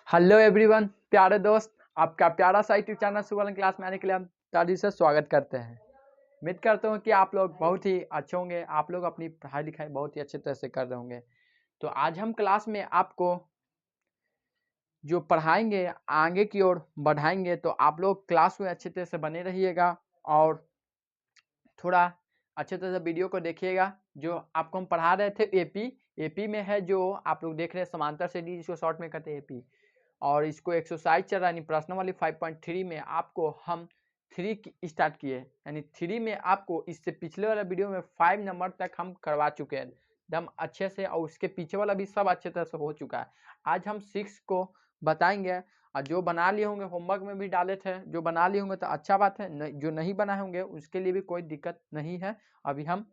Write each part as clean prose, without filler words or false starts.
Hello everyone, प्यारे दोस्त, आपका प्यारा सा यूट्यूब चैनल सुवर्ण क्लास में आने के लिए हम ताजी से स्वागत करते हैं। उम्मीद करता हूँ कि आप लोग बहुत ही अच्छे होंगे, आप लोग अपनी पढ़ाई लिखाई बहुत ही अच्छे तरह से कर रहे होंगे। तो आज हम क्लास में आपको जो पढ़ाएंगे आगे की ओर बढ़ाएंगे, तो आप लोग क्लास में अच्छे तरह से बने रहिएगा और थोड़ा अच्छे तरह से वीडियो को देखिएगा। जो आपको हम पढ़ा रहे थे एपी में है, जो आप लोग देख रहे हैं समांतर से डी, जिसको शॉर्ट में कहते हैं एपी, और इसको एक्सरसाइज चल रहा है यानी प्रश्न वाली 5.3 में आपको हम 3 स्टार्ट किए, यानी 3 में आपको इससे पिछले वाला वीडियो में 5 नंबर तक हम करवा चुके हैं एकदम अच्छे से, और उसके पीछे वाला भी सब अच्छे तरह से हो चुका है। आज हम 6 को बताएंगे, और जो बना लिए होंगे होमवर्क में भी डाले थे, जो बना लिए होंगे तो अच्छा बात है, जो नहीं बनाए होंगे उसके लिए भी कोई दिक्कत नहीं है। अभी हम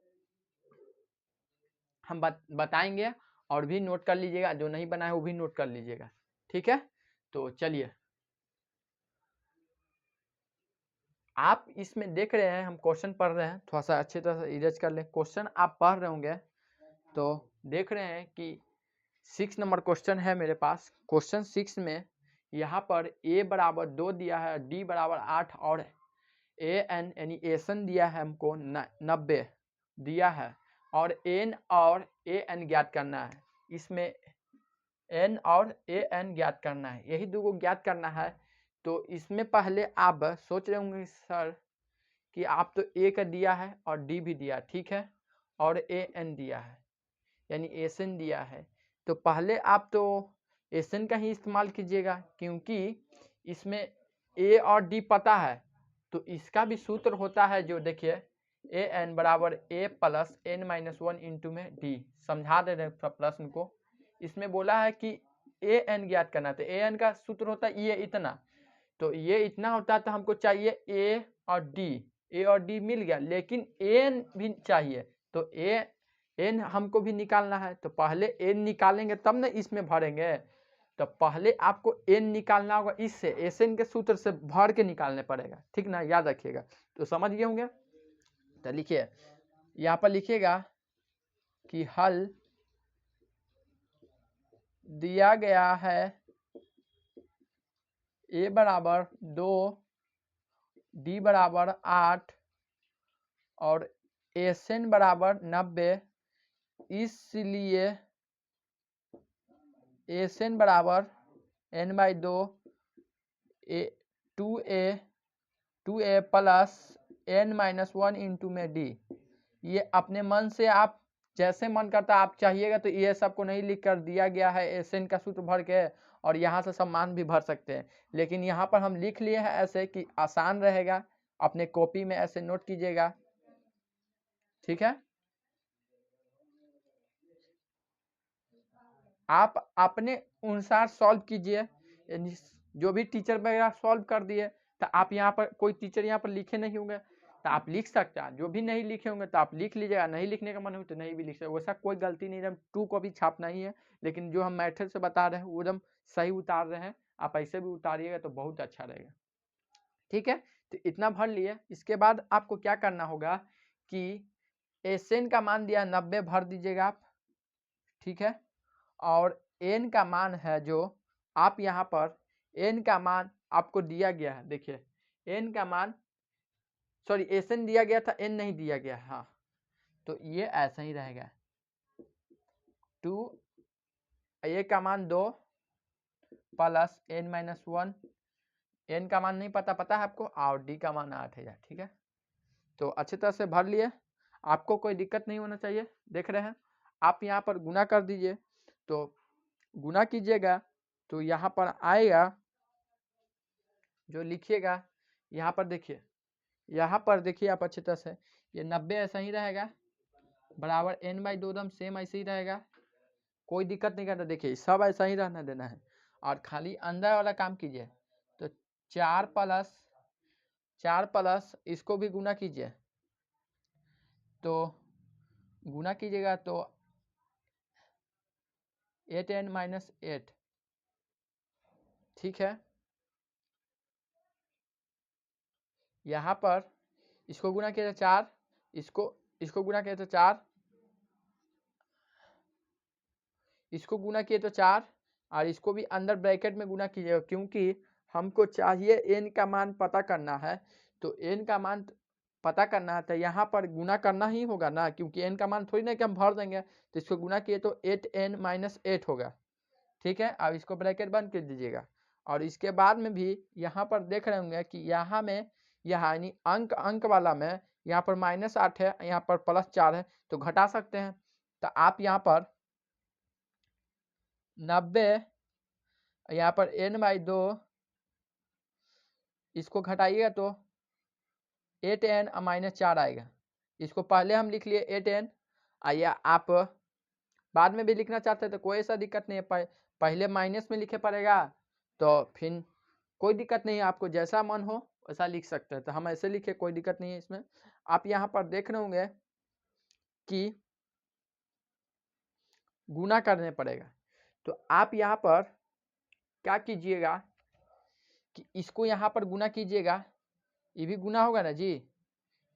बताएंगे और भी नोट कर लीजिएगा, जो नहीं बनाए वो भी नोट कर लीजिएगा, ठीक है। तो चलिए, आप इसमें देख रहे हैं हम क्वेश्चन पढ़ रहे हैं, थोड़ा सा अच्छी तरह से इरेज कर लें। क्वेश्चन आप पढ़ रहे होंगे तो देख रहे हैं कि 6 नंबर क्वेश्चन है मेरे पास। क्वेश्चन 6 में यहाँ पर a बराबर 2 दिया है, d बराबर 8 और an यानी एसन दिया है हमको 90 दिया है, और n और an ज्ञात करना है। इसमें n और an ज्ञात करना है, यही दो को ज्ञात करना है। तो इसमें पहले आप सोच रहे होंगे सर कि आप तो a का दिया है और d भी दिया, ठीक है, और an दिया है यानी एसन दिया है, तो पहले आप तो एसन का ही इस्तेमाल कीजिएगा, क्योंकि इसमें a और d पता है। तो इसका भी सूत्र होता है, जो देखिए an बराबर a plus n minus 1 into में d। समझा दे रहे हैं प्रश्न को। इसमें बोला है कि an ज्ञात करना, तो an का सूत्र होता है ये इतना, तो ये इतना होता है, तो हमको चाहिए a और d मिल गया, लेकिन n भी चाहिए, तो n हमको भी निकालना है। तो पहले n निकालेंगे तब ना इसमें भरेंगे, तो पहले आपको n निकालना होगा, इससे एन के सूत्र से भर के निकालने पड़ेगा, ठीक ना, याद रखिएगा। तो समझ गए होंगे। तो लिखिए, यहाँ पर लिखिएगा कि हल दिया गया है a बराबर 2, d बराबर 8 और एन बराबर 90, इसलिए एन बराबर n by 2 to A plus n minus 1 into में d। ये अपने मन से आप जैसे मन करता आप चाहिएगा तो ये सबको नहीं लिख कर दिया गया है एन का सूत्र भर के, और यहाँ से सब मान भी भर सकते हैं, लेकिन यहाँ पर हम लिख लिए हैं ऐसे कि आसान रहेगा। अपने कॉपी में ऐसे नोट कीजिएगा, ठीक है। आप अपने अनुसार सॉल्व कीजिए, जो भी टीचर वगैरह सॉल्व कर दिए, तो आप यहाँ पर कोई टीचर यहाँ पर लिखे नहीं होंगे तो आप लिख सकते हैं, जो भी नहीं लिखे होंगे तो आप लिख लीजिएगा, नहीं लिखने का मन हो तो नहीं भी लिख सकते, वैसा कोई गलती नहीं है। 2 को भी छापना ही है, लेकिन जो हम मैथड से बता रहे हैं वो एकदम सही उतार रहे हैं, आप ऐसे भी उतारिएगा तो बहुत अच्छा रहेगा, ठीक है। तो इतना भर लिए, इसके बाद आपको क्या करना होगा कि एन का मान दिया 90 भर दीजिएगा आप, ठीक है, और n का मान है जो आप यहाँ पर n का मान आपको दिया गया है, देखिए n का मान, सॉरी एन दिया गया था, n नहीं दिया गया, हाँ, तो ये ऐसा ही रहेगा। 2 a का मान 2 प्लस n माइनस 1, n का मान नहीं पता है आपको, और d का मान 8 है, ठीक है। तो अच्छी तरह से भर लिए, आपको कोई दिक्कत नहीं होना चाहिए। देख रहे हैं आप यहाँ पर गुना कर दीजिए, तो गुना कीजिएगा तो यहाँ पर आएगा, जो लिखिएगा यहाँ पर देखिए, यहाँ पर देखिए आप अच्छी तरह से, ये 90 ऐसा ही रहेगा बराबर n बाई 2 दम सेम ऐसे ही रहेगा, कोई दिक्कत नहीं करता। देखिए सब ऐसा ही रहना देना है, और खाली अंदर वाला काम कीजिए। तो 4 प्लस इसको भी गुना कीजिए, तो गुना कीजिएगा तो 8n माइनस 8, ठीक है। यहाँ पर इसको गुना किया तो 4, इसको गुना किया तो 4, इसको गुना किए तो 4, और इसको भी अंदर ब्रैकेट में गुना कीजिएगा, क्योंकि हमको चाहिए n का मान पता करना है। तो n का मान पता करना है तो यहाँ पर गुना करना ही होगा ना, क्योंकि n का मान थोड़ी ना कि हम भर देंगे। तो इसको गुना किए तो 8n माइनस 8 होगा। ठीक है, अब इसको ब्रैकेट बंद कर दीजिएगा। और इसके बाद में भी यहाँ पर देख रहे होंगे कि यहाँ में यानी अंक वाला में यहाँ पर -8 है, यहाँ पर +4 है, तो घटा सकते हैं। तो आप यहाँ पर 90 यहाँ पर n/2 इसको घटाइएगा तो 8n -4 आएगा। इसको पहले हम लिख लिए 8n। आइए आप बाद में भी लिखना चाहते हैं तो कोई ऐसा दिक्कत नहीं है, पहले माइनस में लिखे पड़ेगा तो फिर कोई दिक्कत नहीं है, आपको जैसा मन हो वैसा लिख सकते हैं। तो हम ऐसे लिखे, कोई दिक्कत नहीं है इसमें। आप यहाँ पर देख रहे होंगे कि गुना करने पड़ेगा। तो आप यहाँ पर क्या कीजिएगा कि इसको यहाँ पर गुना कीजिएगा, ये भी गुना होगा ना जी।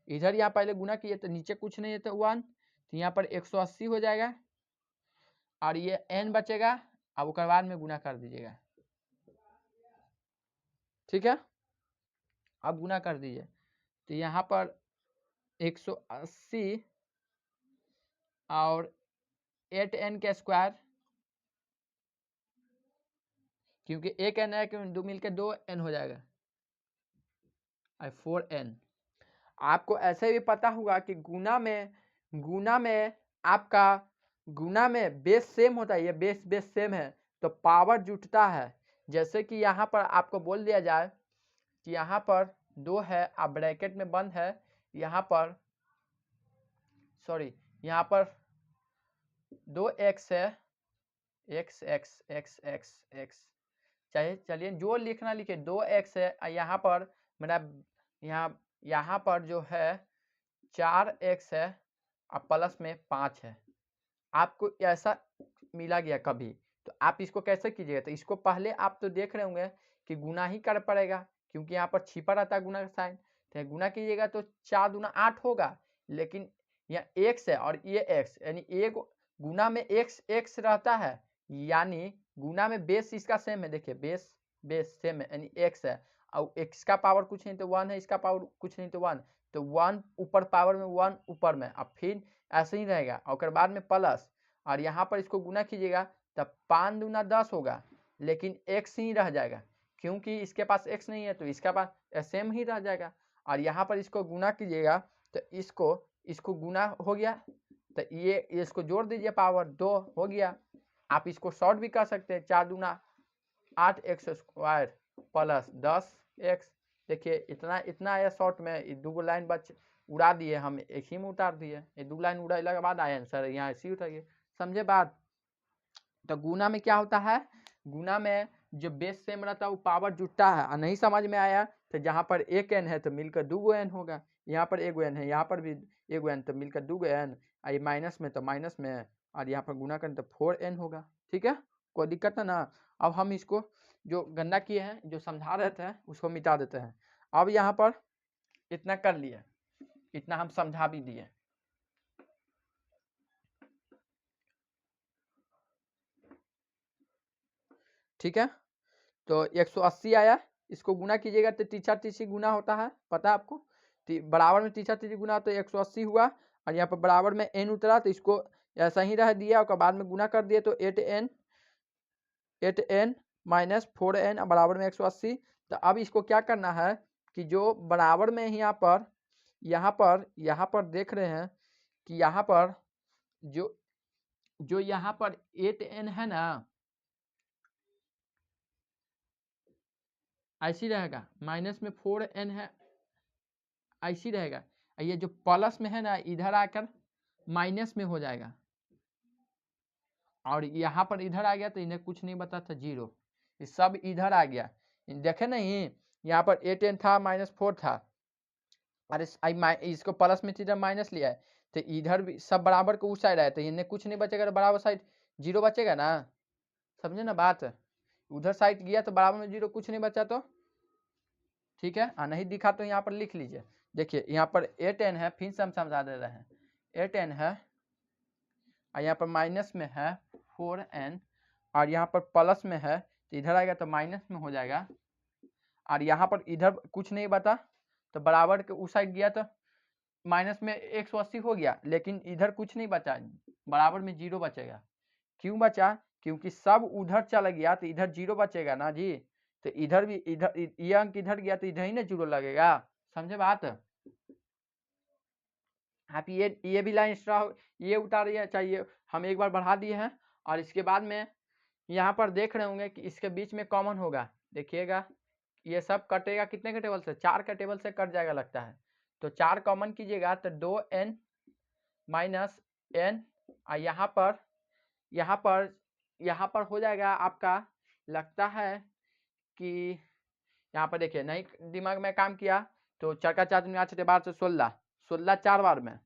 इधर यहाँ पहले गुना किए तो नीचे कुछ नहीं है तो 1, तो यहाँ पर 180 हो जाएगा और ये n बचेगा। अब उसके बाद में गुना कर दीजिएगा। ठीक है, अब गुना कर दीजिए तो यहाँ पर 180 और 8n का स्क्वायर, क्योंकि एक n है कि दो मिलकर 2n हो जाएगा, 4n। आपको ऐसे भी पता होगा कि गुना में आपका गुना में बेस सेम होता है, ये बेस सेम है तो पावर जुटता है। जैसे कि यहाँ पर आपको बोल दिया जाए कि यहाँ पर 2 है, आप ब्रैकेट में बंद है, यहाँ पर सॉरी यहाँ पर 2x है, x चलिए जो लिखना लिखे, 2x है, यहाँ पर मेरा यहाँ पर जो है 4x है और प्लस में 5 है। आपको ऐसा मिला गया कभी तो आप इसको कैसे कीजिएगा? तो इसको पहले आप तो देख रहे होंगे कि गुना ही कर पड़ेगा, क्योंकि यहाँ पर छिपा रहता है गुना का साइन। तो गुना कीजिएगा तो 4 दूना 8 होगा, लेकिन यहाँ x है और ये x, यानी एक गुना में x रहता है, यानी गुना में बेस इसका सेम है। देखिए बेस सेम है, यानी x है और x का पावर कुछ नहीं तो 1 है, इसका पावर कुछ नहीं तो 1, तो 1 ऊपर पावर में 1 ऊपर में, अब फिर ऐसे ही रहेगा और बाद में प्लस। और यहाँ पर इसको गुना कीजिएगा तब 5 दूना 10 होगा, लेकिन x ही रह जाएगा, क्योंकि इसके पास x नहीं है तो इसका पास सेम ही रह जाएगा। और यहाँ पर इसको गुना कीजिएगा तो इसको गुना हो गया, तो ये इसको जोड़ दीजिए, पावर 2 हो गया। आप इसको शॉर्ट भी कर सकते हैं, 4 दूना 8x स्क्वायर प्लस 10x। देखिए इतना आया शॉर्ट में, 2 लाइन बच उड़ा दिए हम, एक ही में उतार दिए। ये 2 लाइन उड़ाने के बाद आया आंसर, यहाँ ऐसे ही उठाइए, समझे बात? तो गुना में क्या होता है, गुना में जो बेस सेम रहता है वो पावर जुटता है। और नहीं समझ में आया तो जहाँ पर एक n है तो मिलकर 2 n होगा, यहाँ पर 1 n है, यहाँ पर भी 1 n, तो मिलकर 2 n, ये माइनस में तो माइनस में, और यहाँ पर गुना करें तो 4n होगा। ठीक है, कोई दिक्कत ना। अब हम इसको जो गंदा किए हैं, जो समझा रहे थे, उसको मिटा देते हैं। अब यहाँ पर इतना कर लिए, इतना हम समझा भी दिए। ठीक है, तो 180 आया, इसको गुना कीजिएगा तो तीसरा गुना होता है, पता है आपको? बराबर में तीसरा गुना तो 180 हुआ, और यहाँ पर बराबर में n उतरा तो इसको ऐसा ही रह दिया और बाद में गुना कर दिए तो 8n माइनस 4n बराबर में 180। तो अब इसको क्या करना है कि जो बराबर में यहाँ पर देख रहे हैं कि यहाँ पर जो यहाँ पर 8n है ना, ऐसी रहेगा, माइनस में 4n है, ऐसी रहेगा। ये जो प्लस में है ना, इधर आकर माइनस में हो जाएगा, और यहाँ पर इधर आ गया तो इन्हें कुछ नहीं बता था, 0, ये सब इधर आ गया। देखे नहीं, यहाँ पर 8n था, -4 था, अरे इसको प्लस में इधर माइनस लिया है, तो इधर भी सब बराबर को उस साइड आया तो इन्हें कुछ नहीं बचेगा, तो बराबर साइड 0 बचेगा ना, समझे ना बात? उधर साइड गया तो बराबर में 0, कुछ नहीं बचा तो ठीक है। नहीं दिखा तो यहाँ पर लिख लीजिए, देखिए यहाँ पर 8n है, फिर से हम समझा दे रहे हैं, 8n है और यहाँ पर माइनस में है 4n और यहाँ पर प्लस में है तो इधर आएगा तो माइनस में हो जाएगा, और यहाँ पर इधर कुछ नहीं बता तो बराबर के उस साइड गया तो माइनस में 180 हो गया, लेकिन इधर कुछ नहीं बचा, बराबर में 0 बचेगा। क्यों बचा? क्योंकि सब उधर चला गया तो इधर 0 बचेगा ना जी, तो इधर भी इधर ये अंक इधर गया तो इधर ही ना 0 लगेगा। समझे बात? आप ये भी लाइन एक्स्ट्रा ये उतारिए चाहिए, हम एक बार बढ़ा दिए हैं। और इसके बाद में यहाँ पर देख रहे होंगे कि इसके बीच में कॉमन होगा, देखिएगा ये सब कटेगा कितने के टेबल से? 4 के टेबल से कट जाएगा लगता है। तो 4 कॉमन कीजिएगा तो 2n माइनस n, और यहाँ पर हो जाएगा आपका, लगता है कि यहाँ पर देखिए नहीं दिमाग में काम किया तो 4 का 4 दूनी 8 छठे 12 से 16, 16 4 बार में,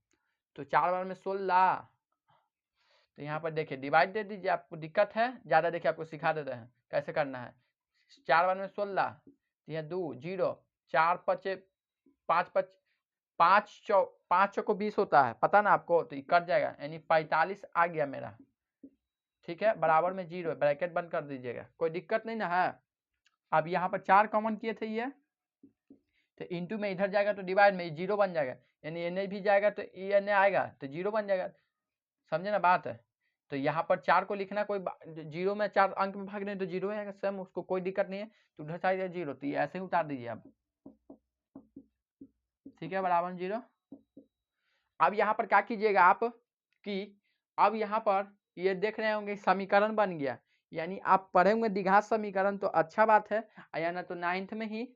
तो 4 बार में 16। तो यहाँ पर देखिए डिवाइड दे दीजिए, आपको दिक्कत है ज़्यादा, देखिए आपको सिखा देते हैं कैसे करना है। 4 बार में 16, यह 2 0, 4 5 5 5 चौको 20 होता है, पता ना आपको, तो ये कट जाएगा, यानी 45 आ गया मेरा। ठीक है, बराबर में 0, ब्रैकेट बंद कर दीजिएगा, कोई दिक्कत नहीं ना है। अब यहाँ पर 4 कॉमन किए थे ये, तो इंटू में इधर जाएगा तो डिवाइड में 0 बन जाएगा, यानी एन भी जाएगा तो एन आएगा तो 0 बन जाएगा। समझे ना बात है? तो यहाँ पर 4 को लिखना, कोई 0 में 4 अंक में भाग नहीं तो 0 आएगा सेम, उसको कोई दिक्कत नहीं है, तो उधर साइड 0, तो ये ऐसे ही उतार दीजिए आप। ठीक है, बराबर 0। अब यहाँ पर क्या कीजिएगा आप कि अब यहाँ पर ये देख रहे होंगे समीकरण बन गया, यानी आप पढ़े होंगे द्विघात समीकरण तो अच्छा बात है, या ना तो 9th में ही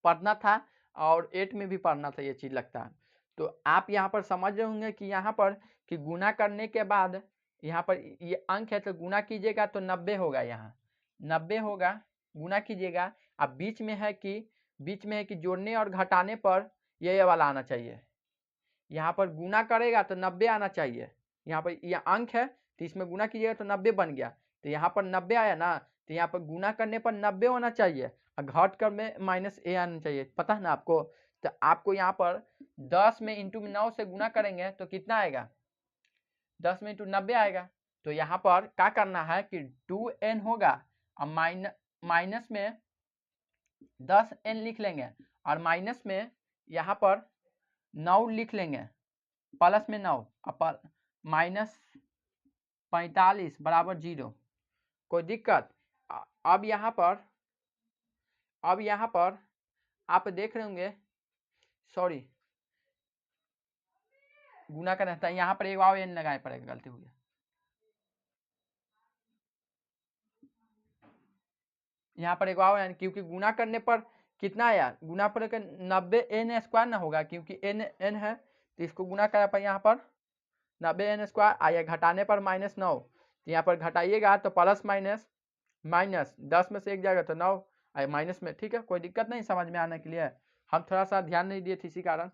पढ़ना था और 8 में भी पढ़ना था ये चीज लगता है। तो आप यहाँ पर समझ रहे होंगे कि यहाँ पर कि गुना करने के बाद यहाँ पर ये अंक है तो गुना कीजिएगा तो 90 होगा, यहाँ 90 होगा, गुना कीजिएगा। अब बीच में है कि जोड़ने और घटाने पर ये वाला आना चाहिए, यहाँ पर गुना करेगा तो 90 आना चाहिए। यहाँ पर ये अंक है तो इसमें गुना कीजिएगा तो 90 बन गया, तो यहाँ पर 90 आया ना, तो यहाँ पर गुना करने पर 90 होना चाहिए और घट कर में माइनस ए आना चाहिए, पता है ना आपको। तो आपको यहाँ पर 10 में इंटू 9 से गुना करेंगे तो कितना आएगा? 10 में इंटू 90 आएगा। तो यहाँ पर क्या करना है कि 2n होगा और माइनस में 10n लिख लेंगे, और माइनस में यहाँ पर 9 लिख लेंगे, प्लस में 9 माइनस 45 बराबर 0, कोई दिक्कत? अब यहाँ पर आप देख रहे होंगे, सॉरी गुना करना था, यहाँ पर एक वाव एन लगाए पड़ेगा, गलती हुई है। यहाँ पर एक वाव एन, क्योंकि गुना करने पर कितना आया? गुना पर 90 एन स्क्वायर ना होगा, क्योंकि एन है तो इसको गुना करा पर यहाँ पर 90 एन स्क्वायर आया, घटाने पर -9, तो यहाँ पर घटाइएगा तो प्लस माइनस 10 में से 1 जाएगा तो 9 आए माइनस में। ठीक है, कोई दिक्कत नहीं समझ में आने के लिए, हम थोड़ा सा ध्यान नहीं दिए थे इसी कारण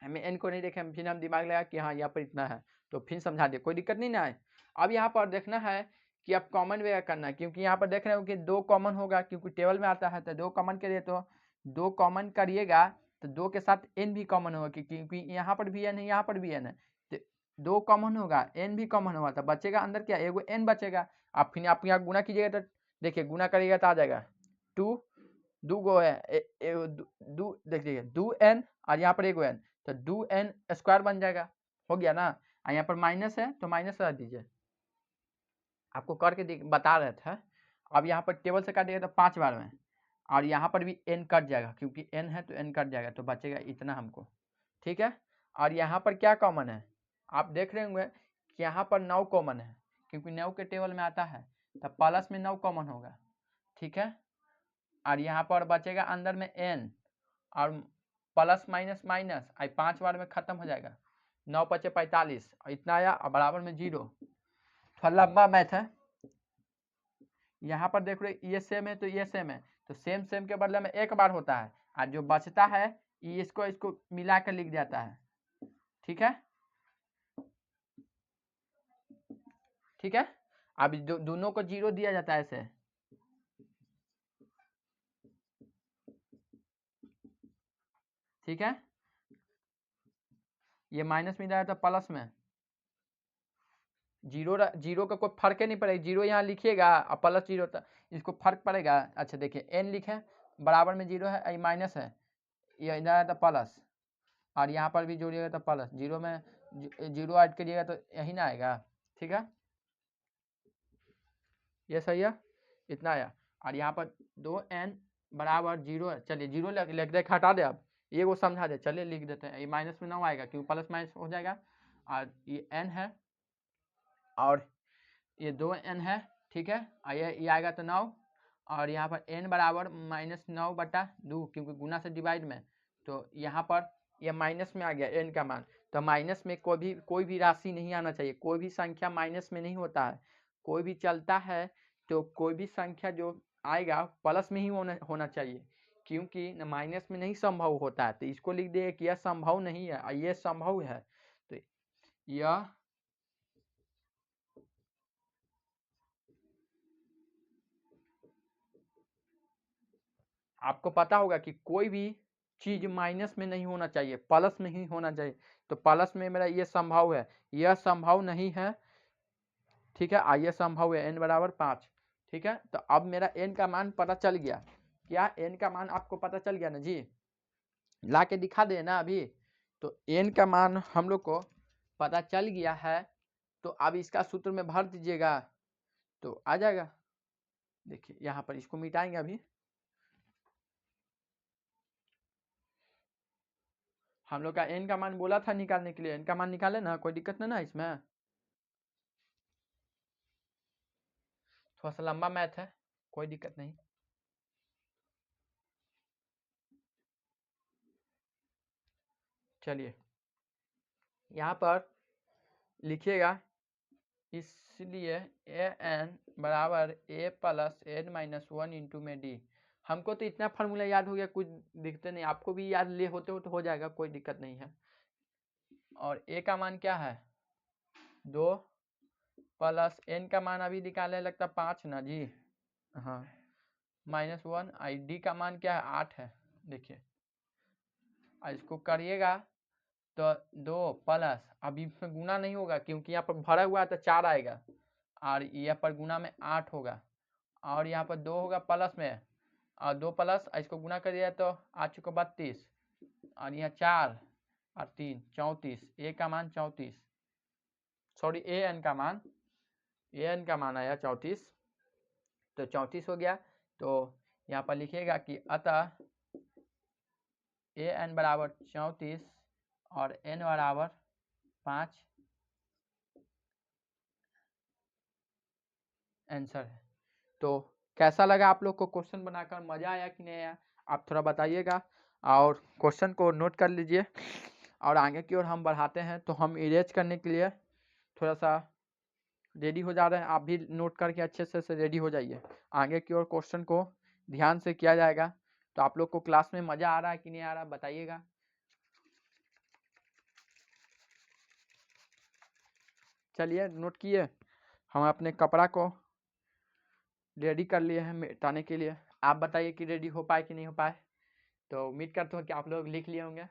हमें एन को नहीं देखे, फिर हम दिमाग लगा कि हाँ यहाँ पर इतना है तो फिर समझा दिए, कोई दिक्कत नहीं ना है। अब यहाँ पर देखना है कि अब कॉमन वे करना है, क्योंकि यहाँ पर देख रहे हो कि 2 कॉमन होगा, क्योंकि टेबल में आता है तो 2 कॉमन करिए, तो 2 कॉमन करिएगा तो 2 के साथ n भी कॉमन होगा, क्योंकि यहाँ पर भी n है यहाँ पर भी n है, तो 2 कॉमन होगा, n भी कॉमन होगा, तो बचेगा अंदर क्या? एगो n बचेगा। आप फिर आप यहाँ गुना कीजिएगा तो देखिए गुना करिएगा तो आ जाएगा 2, 2 गो है देखिए 2n और यहाँ पर एगो n, तो 2n स्क्वायर बन जाएगा, हो गया ना। और यहाँ पर माइनस है तो माइनस रख दीजिए, आपको करके बता रहे थे। अब यहाँ पर टेबल से काटिएगा तो 5 बार में, और यहाँ पर भी n कट जाएगा, क्योंकि n है तो n कट जाएगा, तो बचेगा इतना हमको। ठीक है, और यहाँ पर क्या कॉमन है? आप देख रहे होंगे कि यहाँ पर 9 कॉमन है, क्योंकि 9 के टेबल में आता है, तो प्लस में 9 कॉमन होगा। ठीक है, और यहाँ पर बचेगा अंदर में n, और प्लस माइनस माइनस 5 बार में खत्म हो जाएगा, 9 पचे 45 और इतना आया, और बराबर में 0। थोड़ा लंबा मैथ है, यहाँ पर देख रहे ये सेम है तो ये सेम है, तो सेम के बदले में एक बार होता है, और जो बचता है इसको मिला कर लिख जाता है। ठीक है, ठीक है, अब दोनों को 0 दिया जाता है ऐसे। ठीक है, ये माइनस में जाएगा तो प्लस में, जीरो का कोई फर्क ही नहीं पड़ेगा, जीरो यहाँ लिखिएगा और प्लस जीरो इसको फर्क पड़ेगा। अच्छा देखिए एन लिखे बराबर में जीरो है, ये माइनस है, ये इधर है तो प्लस, और यहाँ पर भी जोड़िएगा तो प्लस, जीरो में जीरो ऐड करिएगा तो यही ना आएगा। ठीक है, ये सही है, इतना आया। और यहाँ पर 2n बराबर जीरो है, चलिए जीरो लिख दे, हटा दे, अब ये वो समझा दे, चलिए लिख देते हैं, ये माइनस में 9 आएगा क्योंकि प्लस माइनस हो जाएगा, और ये n है और ये 2n है। ठीक है, और ये आएगा तो 9, और यहाँ पर n बराबर -9/2 क्योंकि गुना से डिवाइड में, तो यहाँ पर यह माइनस में आ गया n का मान। तो माइनस में कोई भी राशि नहीं आना चाहिए, कोई भी संख्या माइनस में नहीं होता है, कोई भी चलता है तो कोई भी संख्या जो आएगा प्लस में ही होना चाहिए, क्योंकि माइनस में नहीं संभव होता है। तो इसको लिख दिए कि यह संभव नहीं है और यह संभव है। तो यह आपको पता होगा कि कोई भी चीज माइनस में नहीं होना चाहिए, प्लस में ही होना चाहिए। तो प्लस में मेरा ये संभव है, यह संभव नहीं है। ठीक है, आइए संभव है n बराबर 5। ठीक है, तो अब मेरा n का मान पता चल गया, क्या n का मान आपको पता चल गया ना जी, ला के दिखा दे ना अभी। तो n का मान हम लोग को पता चल गया है, तो अब इसका सूत्र में भर दीजिएगा तो आ जाएगा। देखिए यहाँ पर इसको मिटाएंगे अभी, हम लोग का n का मान बोला था निकालने के लिए, n का मान निकाले ना, कोई दिक्कत नहीं ना इसमें, थोड़ा सा लंबा मैथ है, कोई दिक्कत नहीं। चलिए यहाँ पर लिखिएगा, इसलिए ए एन बराबर ए प्लस एन माइनस 1 इंटू में डी। हमको तो इतना फार्मूला याद हो गया, कुछ दिक्कत नहीं, आपको भी याद ले होते हो तो हो जाएगा, कोई दिक्कत नहीं है। और ए का मान क्या है 2 प्लस एन का मान अभी निकालने लगता 5 ना जी, हाँ -1, आई डी का मान क्या है 8 है। देखिए इसको करिएगा तो 2 प्लस, अभी इसमें गुना नहीं होगा क्योंकि यहाँ पर भरा हुआ है तो 4 आएगा, और यहाँ पर गुना में 8 होगा, और यहाँ पर 2 होगा प्लस में, और 2 प्लस इसको गुना करिए तो आ चुका 32, और यहाँ 4 और 3 34, ए का मान 34, सॉरी ए एन का मान आया 34, तो 34 हो गया। तो यहाँ पर लिखिएगा कि अतः ए एन बराबर 34 और एन बराबर 5 आंसर है। तो कैसा लगा आप लोग को क्वेश्चन बनाकर, मजा आया कि नहीं आया, आप थोड़ा बताइएगा, और क्वेश्चन को नोट कर लीजिए। और आगे की ओर हम बढ़ाते हैं, तो हम इरेज करने के लिए थोड़ा सा रेडी हो जा रहे हैं, आप भी नोट करके अच्छे से रेडी हो जाइए। आगे की ओर क्वेश्चन को ध्यान से किया जाएगा। तो आप लोग को क्लास में मजा आ रहा है कि नहीं आ रहा बताइएगा। चलिए नोट किए, हम अपने कपड़ा को रेडी कर लिए हैं मिटाने के लिए, आप बताइए कि रेडी हो पाए कि नहीं हो पाए। तो उम्मीद करता हूँ कि आप लोग लिख लिए होंगे,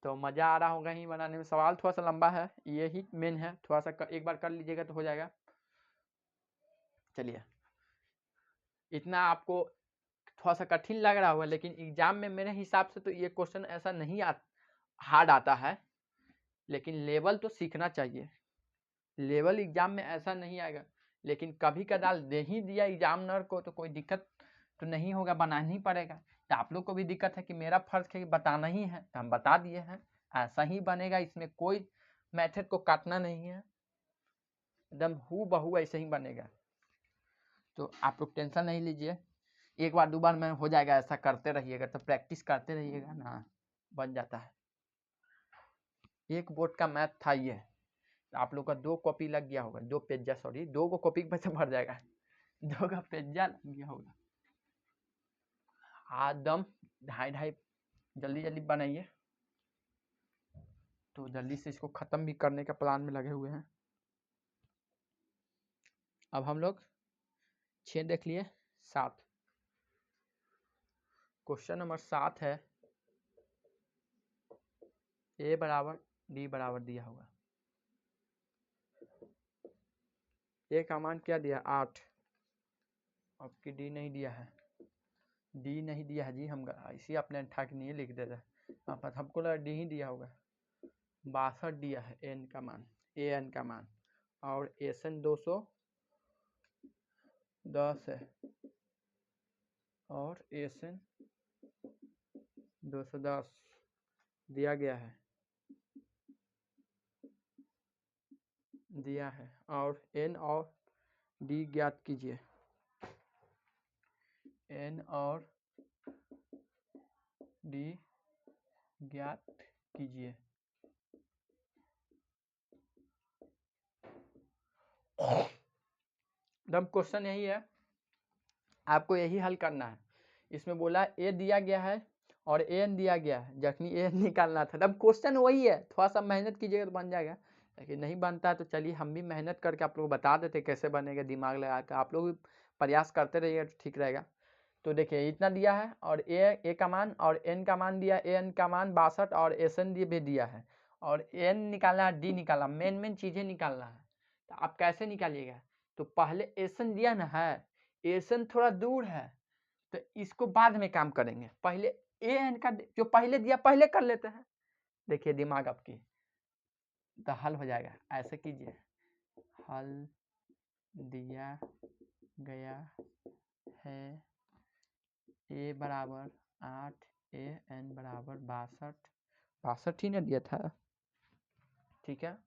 तो मज़ा आ रहा होगा ही बनाने में। सवाल थोड़ा सा लंबा है, यही मेन है, थोड़ा सा एक बार कर लीजिएगा तो हो जाएगा। चलिए, इतना आपको थोड़ा सा कठिन लग रहा होगा, लेकिन एग्जाम में मेरे हिसाब से तो ये क्वेश्चन ऐसा नहीं हार्ड आता है, लेकिन लेवल तो सीखना चाहिए। लेवल एग्जाम में ऐसा नहीं आएगा, लेकिन कभी कदार दे ही दिया एग्जामिनर को तो कोई दिक्कत तो नहीं होगा, बनाना ही पड़ेगा। तो आप लोग को भी दिक्कत है कि मेरा फर्ज है कि बताना ही है, तो हम बता दिए हैं, ऐसा ही बनेगा, इसमें कोई मेथड को काटना नहीं है, एकदम हू बहू ऐसे ही बनेगा। तो आप लोग टेंशन नहीं लीजिए, एक बार दो बार में हो जाएगा, ऐसा करते रहिएगा, तो प्रैक्टिस करते रहिएगा ना, बन जाता है। एक बोर्ड का मैथ था ये, आप लोग का 2 कॉपी लग गया होगा, 2 पेजा, सॉरी 2 को कॉपी में से भर जाएगा, 2 का पेजा लग गया होगा। आदम 2.5 जल्दी जल्दी बनाइए, तो जल्दी से इसको खत्म भी करने का प्लान में लगे हुए हैं। अब हम लोग 6 देख लिए, 7 क्वेश्चन नंबर 7 है, ए बराबर डी बराबर दिया होगा, ए का मान क्या दिया 8, आपकी डी नहीं दिया है, डी नहीं दिया है जी, हम इसी अपने ठग नहीं लिख देते आप, हमको लगा डी ही दिया होगा। 62 दिया है एन का मान, ए एन का मान, और एस एन 210 है और एस एन 210 दिया गया है, दिया है, और एन और डी ज्ञात कीजिए, एन और डी ज्ञात कीजिए। दम क्वेश्चन यही है, आपको यही हल करना है। इसमें बोला ए दिया गया है और ए एन दिया गया है, जखनी ए एन निकालना था, तब क्वेश्चन वही है, थोड़ा सा मेहनत कीजिएगा तो बन जाएगा, लेकिन नहीं बनता है तो चलिए हम भी मेहनत करके आप लोग बता देते कैसे बनेगा, दिमाग लगा कर आप लोग भी प्रयास करते रहिएगा तो ठीक रहेगा। तो देखिए इतना दिया है और ए का मान और एन का मान दिया, ए एन का मान 62 और एस एन भी दिया है, और एन निकालना है, डी निकालना, मेन चीज़ें निकालना है। तो आप कैसे निकालिएगा, तो पहले एस एन दिया ना है, एस एन थोड़ा दूर है तो इसको बाद में काम करेंगे, पहले ए एन का जो पहले दिया पहले कर लेते हैं। देखिए दिमाग आपकी तो हल हो जाएगा, ऐसे कीजिए, हल दिया गया है ए बराबर 8, ए एन बराबर 62 ही ना दिया था, ठीक है।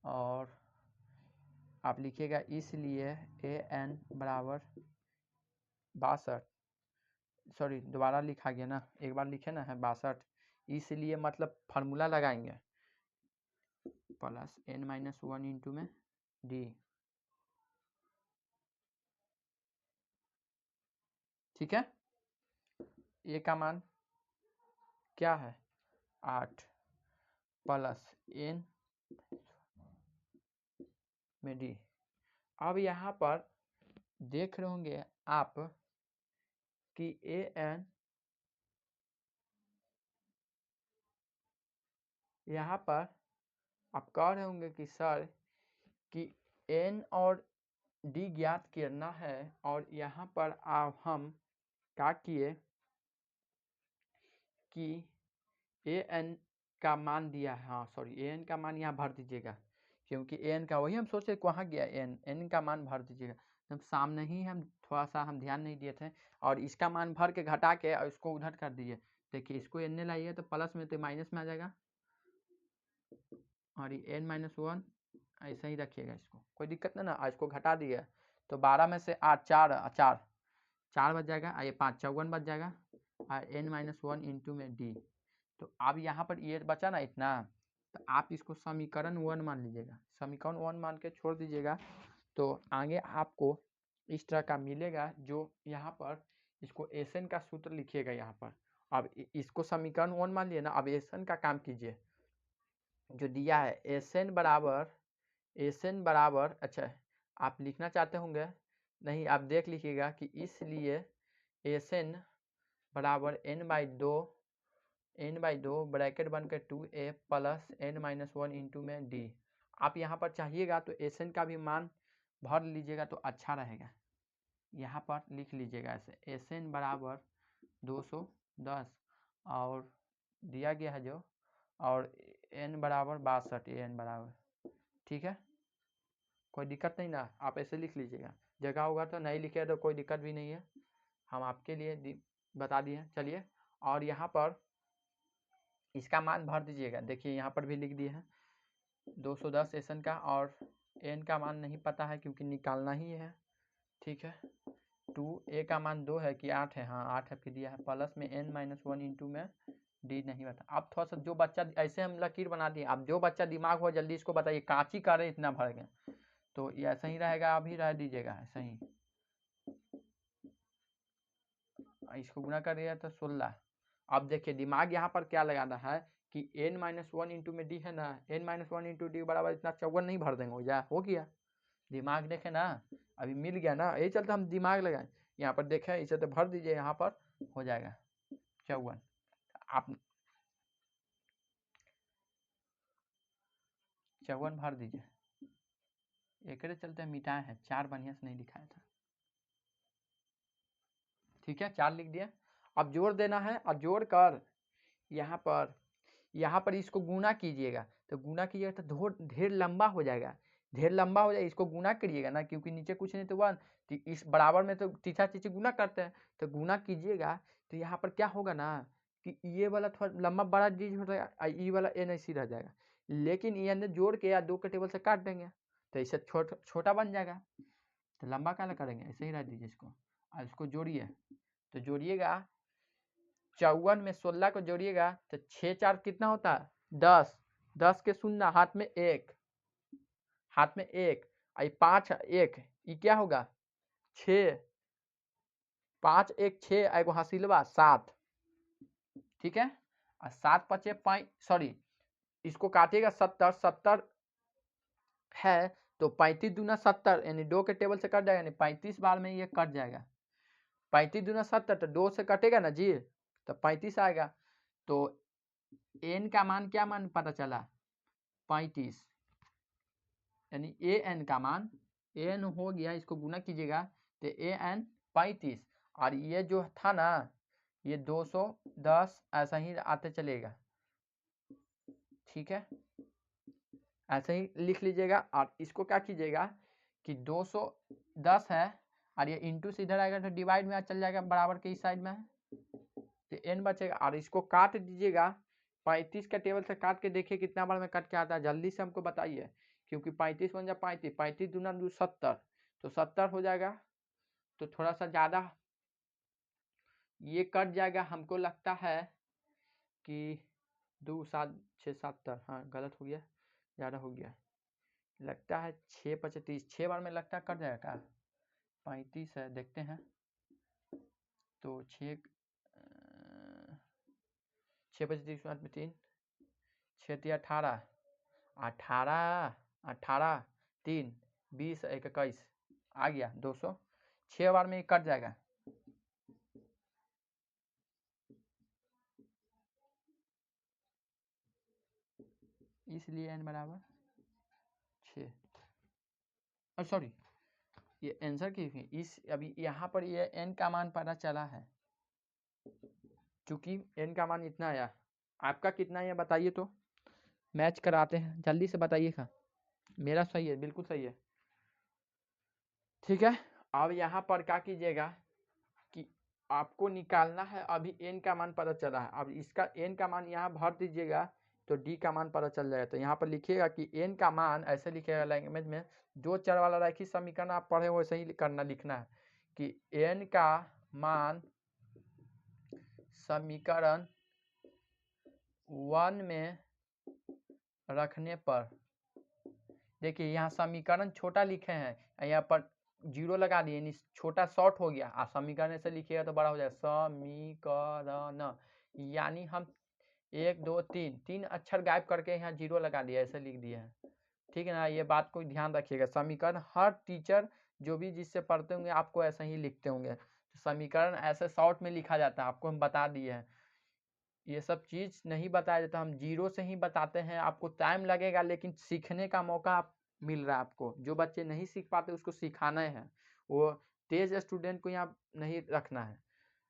और आप लिखिएगा इसलिए ए एन बराबर 62, सॉरी दोबारा लिखा गया ना, एक बार लिखे ना है 62, इसलिए मतलब फार्मूला लगाएंगे प्लस n-1 इंटू में डी, ठीक है। ए का मान क्या है 8 प्लस n में डी। अब यहाँ पर देख रहे होंगे आप कि ए एन यहाँ पर आप कह रहे होंगे कि सर कि एन और डी ज्ञात करना है, और यहाँ पर आप हम क्या किए कि ए एन का मान दिया है, हाँ सॉरी ए एन का मान यहाँ भर दीजिएगा, क्योंकि ए एन का वही हम सोचे वहाँ गया, एन का मान भर दीजिएगा, तब सामने ही हम थोड़ा सा हम ध्यान नहीं दिए थे, और इसका मान भर के घटा के और इसको उधर कर दीजिए। देखिए इसको एन लाइए तो प्लस में तो माइनस में आ जाएगा, और ये n-1 ऐसे ही रखिएगा, इसको कोई दिक्कत नहीं ना। इसको घटा दिए तो 12 में से 8 4 बच जाएगा, ये 5 54 बच जाएगा, और n-1 इंटू में डी। तो अब यहाँ पर ये बचा ना इतना, तो आप इसको समीकरण 1 मान लीजिएगा, समीकरण 1 मान के छोड़ दीजिएगा, तो आगे आपको इस तरह का मिलेगा, जो यहाँ पर इसको एस का सूत्र लिखिएगा यहाँ पर। अब इसको समीकरण 1 मान लिए ना, अब एस का काम कीजिए, जो दिया है एस एन बराबर, अच्छा आप लिखना चाहते होंगे, नहीं आप देख लीजिएगा कि इसलिए एस एन बराबर n/2 ब्रैकेट बनकर 2a प्लस n-1 इंटू में डी। आप यहाँ पर चाहिएगा तो एस एन का भी मान भर लीजिएगा तो अच्छा रहेगा, यहाँ पर लिख लीजिएगा ऐसे एस एन बराबर 210 और दिया गया है जो, और n बराबर 62, एन बराबर, ठीक है, कोई दिक्कत नहीं ना, आप ऐसे लिख लीजिएगा, जगह होगा तो नहीं लिखे तो कोई दिक्कत भी नहीं है, हम आपके लिए बता दिए। चलिए और यहाँ पर इसका मान भर दीजिएगा, देखिए यहाँ पर भी लिख दिए हैं 210 एन का, और एन का मान नहीं पता है क्योंकि निकालना ही है, ठीक है। 2a का मान 2 है कि 8 है, हाँ 8 है, फिर दिया है प्लस में n-1 इंटू में डी नहीं बता। आप थोड़ा सा जो बच्चा ऐसे हम लकीर बना दिए, आप जो बच्चा दिमाग हो जल्दी इसको बताइए, कांची करे इतना भर गए, तो ये ऐसा ही रहेगा, अभी रह दीजिएगा ऐसा ही, इसको गुना कर दिया तो 16। अब देखिए दिमाग यहाँ पर क्या लगाना है कि n-1 इंटू में डी है ना, n-1 इंटू डी बराबर इतना 54 नहीं भर देंगे, हो गया, दिमाग देखे ना, अभी मिल गया ना, यही चलते हम दिमाग लगाए, यहाँ पर देखें इसे तो भर दीजिए, यहाँ पर हो जाएगा 54, आप 54 भर दीजिए, एक चलते मिटाए हैं, 4 बढ़िया से नहीं लिखाया था। ठीक है, 4 लिख दिया। अब जोड़ देना है, और जोड़ कर यहाँ पर इसको गुना कीजिएगा, तो गुना कीजिएगा तो ढेर लंबा हो जाएगा, ढेर लंबा हो जाएगा, इसको गुना करिएगा ना, क्योंकि नीचे कुछ नहीं तो 1, इस बराबर में तो तीसरा चीज गुना करते हैं, तो गुना कीजिएगा तो यहाँ पर क्या होगा ना कि ये वाला थोड़ा लंबा बड़ा चीज हो जाएगा, ये वाला एन ऐसी रह जाएगा, लेकिन ये ने जोड़ के या 2 के टेबल से काट देंगे तो इसे छोटा बन जाएगा, तो लंबा क्या करेंगे, ऐसे ही रह दीजिए इसको, और इसको जोड़िए, तो जोड़िएगा 54 में 16 को जोड़िएगा तो 6 4 कितना होता है 10, 10 के शून्य हाथ में 1, हाथ में 1, आई 5 1, ये क्या होगा 6, 5 1 6, एगो हासिलवा 7, ठीक है, और 7 पचे 5, सॉरी इसको काटिएगा 70, 70 है तो 35 दूना 70, यानी 2 के टेबल से कट जाएगा, यानी 35 बार में ये कट जाएगा, 35 दूना 70, तो 2 से कटेगा ना जी, तो 35 आएगा, तो n का मान क्या मान पता चला 35, यानी ए एन का मान एन हो गया, इसको गुना कीजिएगा तो ए एन 35, और ये जो था ना ये 210 ऐसा ही आते चलेगा, ठीक है, ऐसे ही लिख लीजिएगा, और इसको क्या कीजिएगा कि 210 है और ये इंटू से इधर आएगा तो डिवाइड में चल जाएगा, बराबर के इस साइड में तो n बचेगा, और इसको काट दीजिएगा 35 का टेबल से काट के देखिए कितना बार में कट के आता है, जल्दी से हमको बताइए, क्योंकि 35 बन जाए 35, 35 दूना 2 70, तो 70 हो जाएगा, तो थोड़ा सा ज़्यादा ये कट जाएगा, हमको लगता है कि 2 7 6 70, हाँ गलत हो गया, ज़्यादा हो गया, लगता है 6 35, 6 बार में लगता है कट जाएगा क्या, 35 है, देखते हैं, तो 6 35 में 3 6 18 18 18 3 20 21 आ गया 200, 6 बार में कट जाएगा, इसलिए n बराबर 6, सॉरी ये आंसर की इस अभी यहाँ पर ये n का मान पता चला है, चूंकि n का मान इतना आया, आपका कितना है बताइए, तो मैच कराते हैं, जल्दी से बताइएगा, मेरा सही है, बिल्कुल सही है, ठीक है। अब यहाँ पर क्या कीजिएगा कि आपको निकालना है, अभी n का मान पता चला है, अब इसका n का मान यहाँ भर दीजिएगा तो d का मान पता चल जाएगा, तो यहाँ पर लिखिएगा कि n का मान ऐसे लिखिएगा लैंग्वेज में, जो चर वाला रैखिक समीकरण आप पढ़े वैसे ही करना लिखना है कि n का मान समीकरण 1 में रखने पर, देखिए यहाँ समीकरण छोटा लिखे हैं, यहाँ पर 0 लगा दिए, यानी छोटा शॉर्ट हो गया, आप समीकरण से लिखिएगा तो बड़ा हो जाएगा, समीकरण, यानी हम 1 2 3 अक्षर गायब करके यहाँ 0 लगा दिया, ऐसे लिख दिए हैं, ठीक है ना, ये बात को ध्यान रखिएगा, समीकरण हर टीचर जो भी जिससे पढ़ते होंगे आपको ऐसे ही लिखते होंगे, तो समीकरण ऐसे शॉर्ट में लिखा जाता है, आपको हम बता दिए हैं, ये सब चीज़ नहीं बताया जाता, हम 0 से ही बताते हैं, आपको टाइम लगेगा लेकिन सीखने का मौका मिल रहा है आपको, जो बच्चे नहीं सीख पाते उसको सिखाना है, वो तेज स्टूडेंट को यहाँ नहीं रखना है,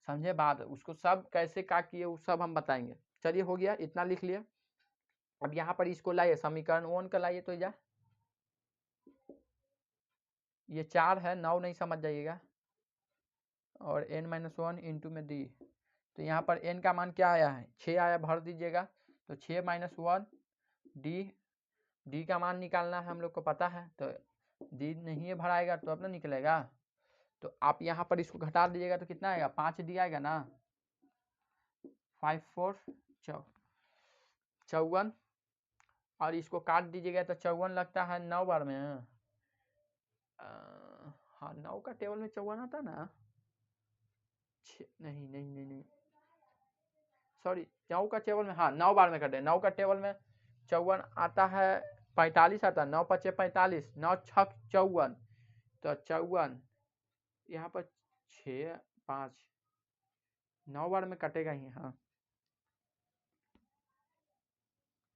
समझे बात, उसको सब कैसे क्या किए वो सब हम बताएंगे, चलिए हो गया, इतना लिख लिया, अब यहाँ पर इसको लाइए समीकरण 1 का लाइए, तो जा ये 4 है, 9 नहीं समझ जाइएगा, और n-1 इंटू में दी, तो यहाँ पर n का मान क्या आया है 6 आया, भर दीजिएगा, तो 6 - 1 d का मान निकालना है, हम लोग को पता है, तो d नहीं है भराएगा तो अपना निकलेगा, तो आप यहाँ पर इसको घटा दीजिएगा तो कितना आएगा 5d आएगा ना, 5 4 54, और इसको काट दीजिएगा तो 54 लगता है 9 बार में, हाँ 9 का टेबल में 54 आता ना, नहीं नहीं नहीं नहीं सॉरी, 9 का टेबल में, हाँ 9 बार में कटे, 9 का टेबल में 54 आता है, 45 आता है, 9 × 5 = 45, 9 × 6 = 54, तो 54 यहाँ पर 6 5 9 बार में कटेगा ही, हाँ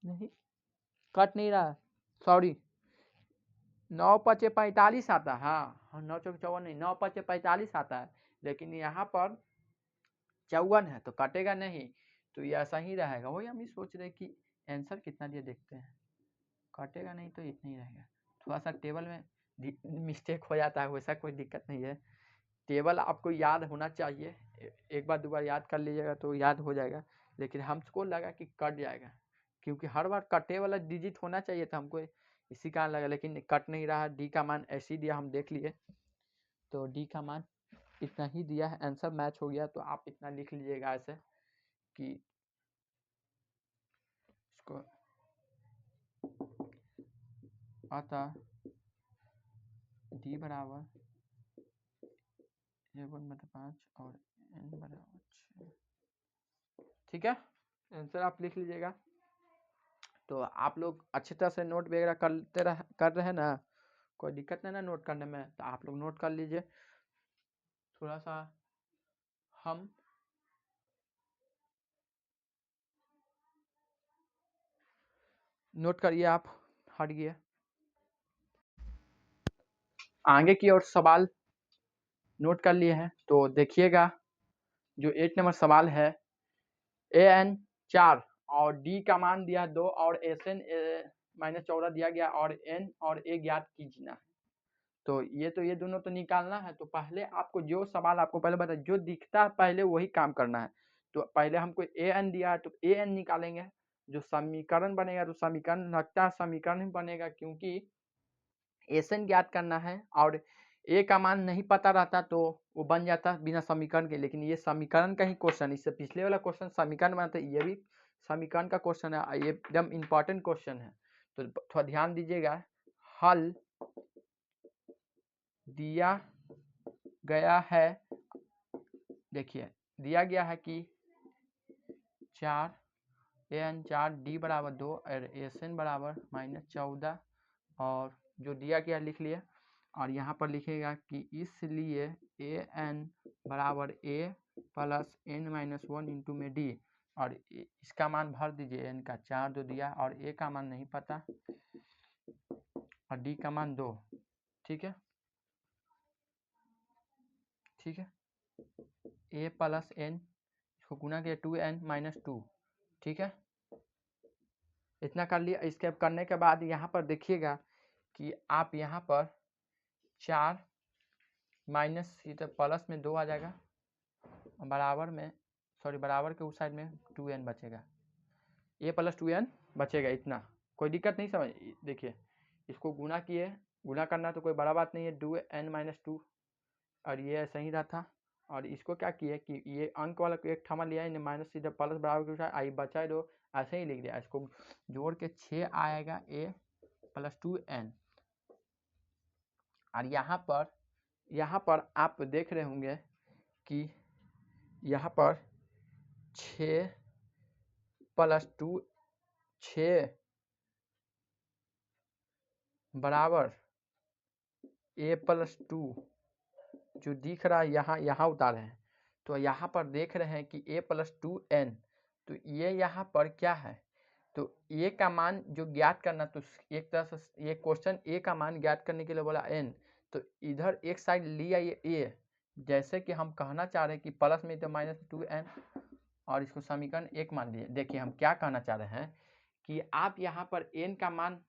नहीं कट नहीं रहा, सॉरी 9 पचे 45 आता है। हाँ 9 चौक 54 नहीं, 9 पचे 45 आता है, लेकिन यहाँ पर 54 है तो कटेगा नहीं, तो ये ऐसा ही रहेगा। वही हम भी सोच रहे कि आंसर कितना दिया देखते हैं, कटेगा नहीं तो इतना ही रहेगा। थोड़ा सा टेबल में मिस्टेक हो जाता है, वैसा कोई दिक्कत नहीं है। टेबल आपको याद होना चाहिए, एक बार दो बार याद कर लीजिएगा तो याद हो जाएगा, लेकिन हमको लगा कि कट जाएगा, क्योंकि हर बार कटे वाला डिजिट होना चाहिए था हमको, इसी कारण लगा, लेकिन कट नहीं रहा। डी का मान ऐसे ही दिया, हम देख लिए, तो डी का मान इतना ही दिया है, आंसर मैच हो गया। तो आप इतना लिख लीजिएगा ऐसे कि इसको अतः डी बराबर 1/5 और n बराबर 6। ठीक है, आंसर आप लिख लीजिएगा। तो आप लोग अच्छी तरह से नोट वगैरह कर रहे हैं ना, कोई दिक्कत नहीं ना नोट करने में, तो आप लोग नोट कर लीजिए। थोड़ा सा हम नोट करिए, आप हटिए। आगे की ओर सवाल नोट कर लिए हैं, तो देखिएगा जो 8 नंबर सवाल है, an 4 और d का मान दिया 2 और sn -14 दिया गया और n और a ज्ञात कीजिए। तो ये दोनों तो निकालना है, तो पहले आपको जो सवाल आपको पहले बता, जो दिखता है पहले वही काम करना है। तो पहले हमको an दिया है तो an निकालेंगे, जो समीकरण बनेगा तो समीकरण लगता है समीकरण ही बनेगा, क्योंकि एसन ज्ञात करना है और ए का मान नहीं पता रहता तो वो बन जाता बिना समीकरण के। लेकिन ये समीकरण का ही क्वेश्चन, इससे पिछले वाला क्वेश्चन समीकरण बनाते, ये भी समीकरण का क्वेश्चन है, ये एकदम इम्पोर्टेंट क्वेश्चन है, तो थोड़ा ध्यान दीजिएगा। हल दिया गया है, देखिए दिया गया है कि 4 डी बराबर 2 और एस एन बराबर -14, और जो दिया गया लिख लिए, और यहाँ पर लिखेगा कि इसलिए ए एन बराबर ए प्लस n - 1 इंटू में डी, और इसका मान भर दीजिए, n का 4 जो दिया और a का मान नहीं पता और d का मान 2। ठीक है, ठीक है, a प्लस n इसको गुना किया 2n - 2। ठीक है, इतना कर लिया। इसके करने के बाद यहाँ पर देखिएगा कि आप यहाँ पर 4 माइनस तो प्लस में 2 आ जाएगा, बराबर में सॉरी बराबर के उस साइड में 2n बचेगा, a प्लस 2n बचेगा। इतना कोई दिक्कत नहीं, समझ देखिए, इसको गुना किए, गुना करना तो कोई बड़ा बात नहीं है, 2n - 2, और ये ऐसा ही रहा था। और इसको क्या किए कि ये अंक वाला एक थमा लिया, माइनस सीधा प्लस बराबर के उस आई बचा दो, ऐसे ही लिख दिया। इसको जोड़ के 6 आएगा a प्लस 2n। और यहाँ पर आप देख रहे होंगे कि यहाँ पर 6 प्लस 2 6 बराबर a प्लस 2 जो दिख रहा है यहाँ उतारे हैं, तो यहाँ पर देख रहे हैं कि a प्लस 2n, तो ये यहाँ पर क्या है, तो a का मान जो ज्ञात करना, तो एक तरह से ये क्वेश्चन a का मान ज्ञात करने के लिए बोला n, तो इधर एक साइड लिया ये a, जैसे कि हम कहना चाह रहे हैं कि प्लस में तो -2n और इसको समीकरण 1 मान लिए। देखिए हम क्या कहना चाह रहे हैं कि आप यहाँ पर n का मान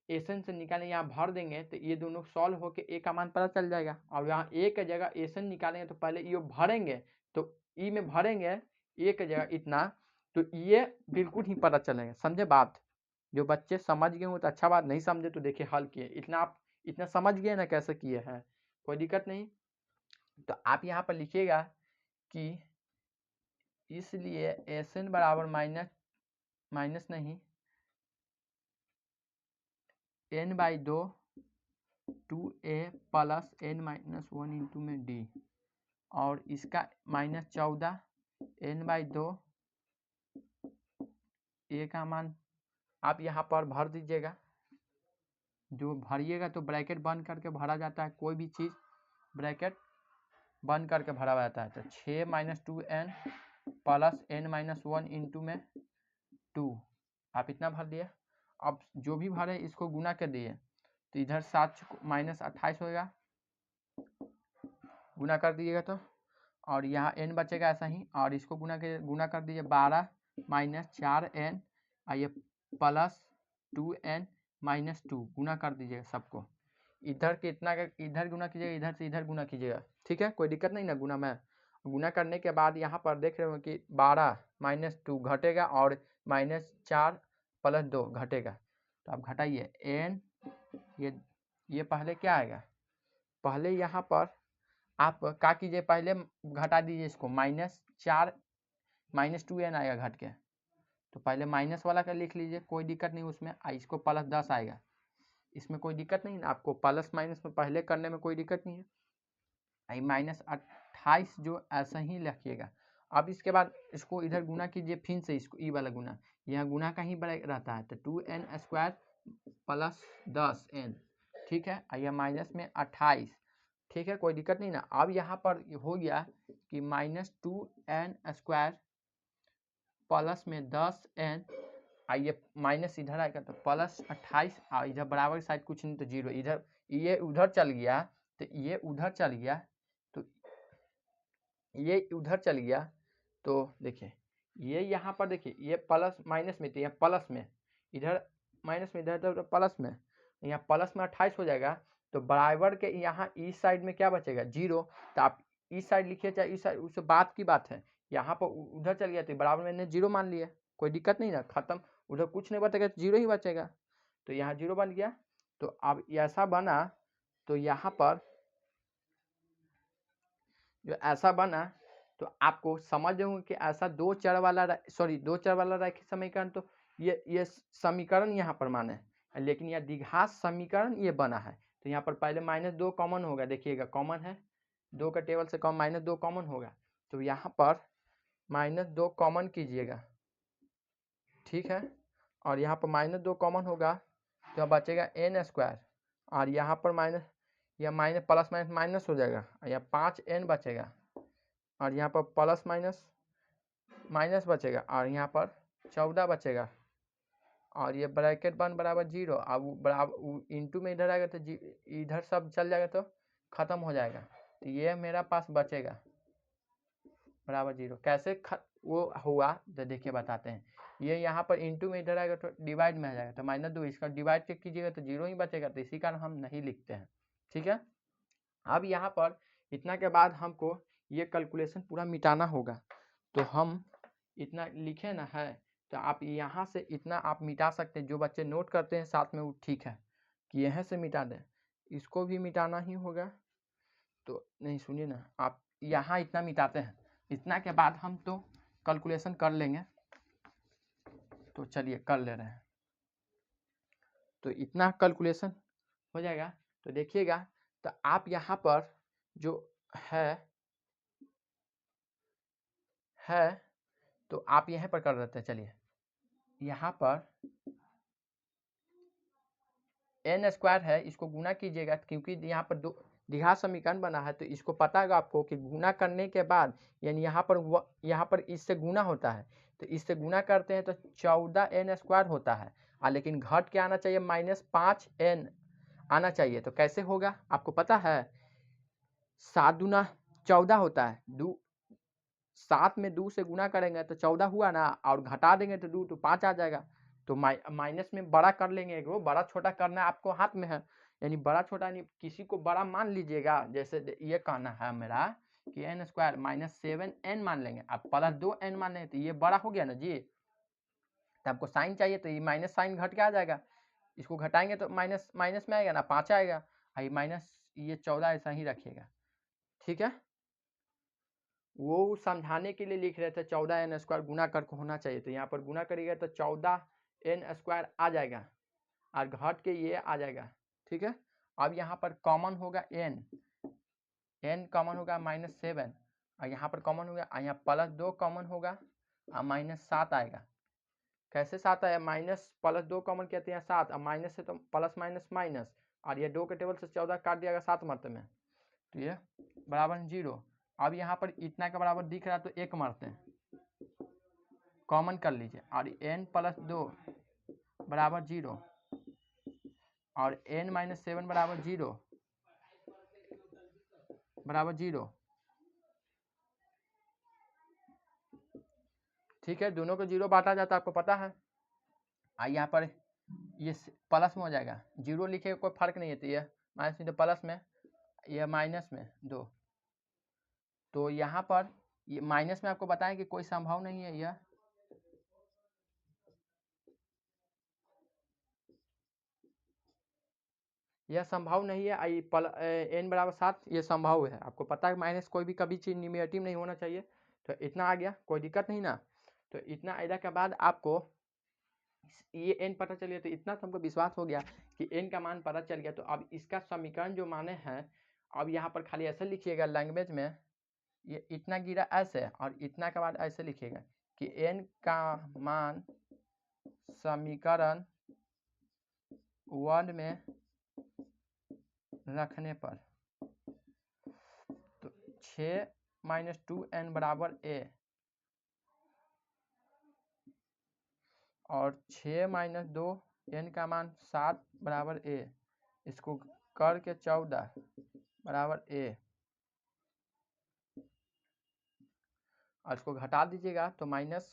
एसन से निकालें, यहाँ भर देंगे तो ये दोनों सॉल्व होके ए का मान पता चल जाएगा। और यहाँ ए की जगह एसन निकालेंगे तो पहले ये भरेंगे, तो ई में भरेंगे ए की जगह इतना, तो ये बिल्कुल ही पता चलेगा। समझे बात? जो बच्चे समझ गए हो तो अच्छा बात, नहीं समझे तो देखिए हल किए, इतना आप इतना समझ गए ना कैसे किए हैं, कोई दिक्कत नहीं। तो आप यहाँ पर लिखिएगा कि इसलिए एसन बराबर माइनस नहीं n/2 2a plus n - 1 into में d, और इसका -14 n/2 a का मान आप यहाँ पर भर दीजिएगा। जो भरिएगा तो ब्रैकेट बंद करके भरा जाता है, कोई भी चीज़ ब्रैकेट बंद करके भरा जाता है। तो 6 - 2n प्लस n - 1 इंटू में 2, आप इतना भर दिए। अब जो भी भरे इसको गुना कर दिए, तो इधर 7 माइनस 28 होगा, गुना कर दीजिएगा तो, और यहाँ n बचेगा ऐसा ही, और इसको गुना कर दीजिए 12 माइनस 4n, ये प्लस 2n माइनस 2, गुना कर दीजिएगा सबको। इधर कितना का इधर गुना कीजिएगा, इधर से इधर गुना कीजिएगा, ठीक है, कोई दिक्कत नहीं ना गुना में। गुना करने के बाद यहाँ पर देख रहे हो कि 12 माइनस 2 घटेगा और माइनस 4 प्लस 2 घटेगा, तो आप घटाइए n, ये पहले क्या आएगा, पहले यहाँ पर आप क्या कीजिए, पहले घटा दीजिए इसको, -4 -2n आएगा घट के, तो पहले माइनस वाला का लिख लीजिए, कोई दिक्कत नहीं उसमें, इसको प्लस 10 आएगा, इसमें कोई दिक्कत नहीं, आपको प्लस माइनस में पहले करने में कोई दिक्कत नहीं है। -28 जो ऐसा ही लिखिएगा। अब इसके बाद इसको इधर गुना कीजिए, फिर से इसको ई वाला गुना, यह गुना का ही रहता है, तो 2n² प्लस 10n, ठीक है, यह माइनस में 28, ठीक है, कोई दिक्कत नहीं ना। अब यहाँ पर हो गया कि -2n² प्लस में 10n, ये माइनस इधर आएगा तो प्लस 28, और इधर बराबर साइड कुछ नहीं तो 0, इधर ये उधर चल गया तो ये उधर चल गया, तो ये उधर चल गया, तो देखिए ये यहाँ पर देखिए, ये प्लस माइनस में तो यहाँ प्लस में, इधर माइनस में, इधर प्लस में, यहाँ प्लस में 28 हो जाएगा, तो बराबर के यहाँ इस साइड में क्या बचेगा 0, तो आप इस साइड लिखिए चाहे इस साइड, उससे बात की बात है, यहाँ पर उधर चल गया तो बराबर मैंने 0 मान लिया, कोई दिक्कत नहीं ना, खत्म, उधर कुछ नहीं बचेगा, 0 ही बचेगा, तो यहाँ 0 बन गया। तो अब ऐसा बना, तो यहाँ पर जो ऐसा बना, तो आपको समझ होंगे कि ऐसा दो चर वाला रैखिक समीकरण, तो ये समीकरण यहाँ पर माने है, लेकिन यह द्विघात समीकरण ये बना है, तो यहाँ पर पहले -2 कॉमन होगा, देखिएगा कॉमन है, 2 का टेबल से कम -2 कॉमन होगा, तो यहाँ पर -2 कॉमन कीजिएगा, ठीक है, और यहाँ पर -2 कॉमन होगा तो बचेगा n², और यहाँ पर माइनस प्लस माइनस हो जाएगा, यहाँ 5n बचेगा, और यहाँ पर प्लस माइनस बचेगा, और यहाँ पर 14 बचेगा, और ये ब्रैकेट 1 बराबर 0, अब बराबर इंटू में इधर आएगा तो इधर सब चल जाएगा तो खत्म हो जाएगा, तो ये मेरा पास बचेगा बराबर 0। कैसे वो हुआ तो देखिए बताते हैं, ये यहाँ पर इंटू में इधर आएगा तो डिवाइड में आ जाएगा, तो -2 इसका डिवाइड चेक कीजिएगा तो 0 ही बचेगा, तो इसी कारण हम नहीं लिखते हैं, ठीक है। अब यहाँ पर इतना के बाद हमको ये कैलकुलेशन पूरा मिटाना होगा, तो हम इतना लिखे ना है, तो आप यहाँ से इतना आप मिटा सकते हैं, जो बच्चे नोट करते हैं साथ में वो ठीक है कि यहाँ से मिटा दें, इसको भी मिटाना ही होगा, तो नहीं सुनिए ना, आप यहाँ इतना मिटाते हैं, इतना के बाद हम तो कैलकुलेशन कर लेंगे, तो चलिए कर ले रहे हैं, तो इतना कैलकुलेशन हो जाएगा, तो देखिएगा, तो आप यहाँ पर जो है तो आप यहाँ पर कर देते हैं, चलिए यहाँ पर n² है, इसको गुना कीजिएगा, क्योंकि यहाँ पर दो द्विघात समीकरण बना है, तो इसको पता है आपको कि गुना करने के बाद यानी यहाँ पर इससे गुना होता है, तो इससे गुना करते हैं तो 14n² होता है, लेकिन घट के आना चाहिए -5n आना चाहिए, तो कैसे होगा आपको पता है, 7 दूना 14 होता है, 7 में 2 से गुना करेंगे तो 14 हुआ ना, और घटा देंगे तो 2 तो 5 आ जाएगा, तो माइनस में बड़ा कर लेंगे, वो बड़ा छोटा करना आपको हाथ में है, यानी बड़ा छोटा नहीं, किसी को बड़ा मान लीजिएगा, जैसे ये कहना है मेरा कि n² -7n मान लेंगे, आप प्लस 2n मान लेंगे, तो ये बड़ा हो गया ना जी, तो आपको साइन चाहिए, तो ये माइनस साइन घट के आ जाएगा, इसको घटाएंगे तो माइनस में आएगा ना, 5 आएगा, ये 14 ऐसा ही रखिएगा, ठीक है। वो समझाने के लिए लिख रहे थे 14n² गुना करके होना चाहिए, तो यहाँ पर गुना करिएगा तो 14n² आ जाएगा, और घट के ये आ जाएगा, ठीक है। अब यहाँ पर कॉमन होगा n कॉमन होगा -7, और यहाँ पर कॉमन होगा, यहाँ +2 कॉमन होगा, और -7 आएगा, कैसे 7 आया, +2 कॉमन कहते हैं 7, और माइनस से तो प्लस माइनस, और ये 2 के टेबल से 14 काट दिया 7 मरते में, तो ये बराबर 0। अब यहाँ पर इतना के बराबर दिख रहा है तो 1 मारते हैं, कॉमन कर लीजिए, और n + 2 बराबर 0, और n माइनस 7 बराबर 0 बराबर 0। ठीक है, दोनों को 0 बांटा जाता है, आपको पता है। यहाँ पर ये प्लस में हो जाएगा, 0 लिखे कोई फर्क नहीं है, तो ये माइनस में तो प्लस में, यह माइनस में 2। तो यहाँ पर ये माइनस में आपको बताया कि कोई संभव नहीं है, यह संभव नहीं है। आई n बराबर 7 ये संभव है। आपको पता है माइनस कोई भी कभी चीज निगेटिव नहीं होना चाहिए। तो इतना आ गया, कोई दिक्कत नहीं ना। तो इतना आने के बाद आपको ये n पता चल गया, तो इतना तो हमको विश्वास हो गया कि n का मान पता चल गया। तो अब इसका समीकरण जो माने हैं, अब यहाँ पर खाली ऐसे लिखिएगा लैंग्वेज में, ये इतना गिरा ऐसे और इतना के बाद ऐसे लिखिएगा कि n का मान समीकरण 1 में रखने पर तो 6 माइनस 2n बराबर a और 6 माइनस 2 n का मान 7 बराबर a, इसको करके 14 बराबर a, और इसको घटा दीजिएगा तो माइनस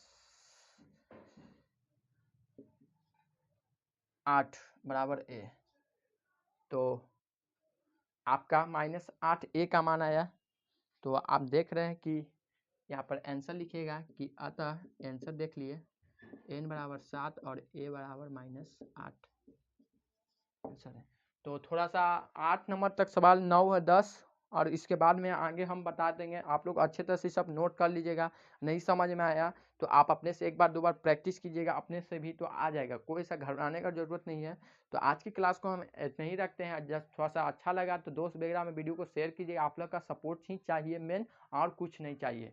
8 बराबर a। तो आपका माइनस 8 a का मान आया। तो आप देख रहे हैं कि यहाँ पर आंसर लिखिएगा कि अतः आंसर देख लिए n बराबर 7 और a बराबर माइनस 8 आंसर है। तो थोड़ा सा 8 नंबर तक सवाल 9 है 10, और इसके बाद में आगे हम बता देंगे। आप लोग अच्छे तरह से सब नोट कर लीजिएगा। नहीं समझ में आया तो आप अपने से एक बार दो बार प्रैक्टिस कीजिएगा, अपने से भी तो आ जाएगा, कोई सा घबराने का जरूरत नहीं है। तो आज की क्लास को हम इतना ही रखते हैं। जस्ट थोड़ा सा अच्छा लगा तो दोस्त वगैरह में वीडियो को शेयर कीजिएगा। आप लोग का सपोर्ट ही चाहिए मेन, और कुछ नहीं चाहिए।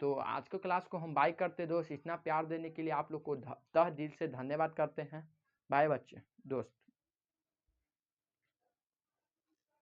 तो आज के क्लास को हम बाय करते दोस्त। इतना प्यार देने के लिए आप लोग को तह दिल से धन्यवाद करते हैं। बाय बच्चे दोस्त।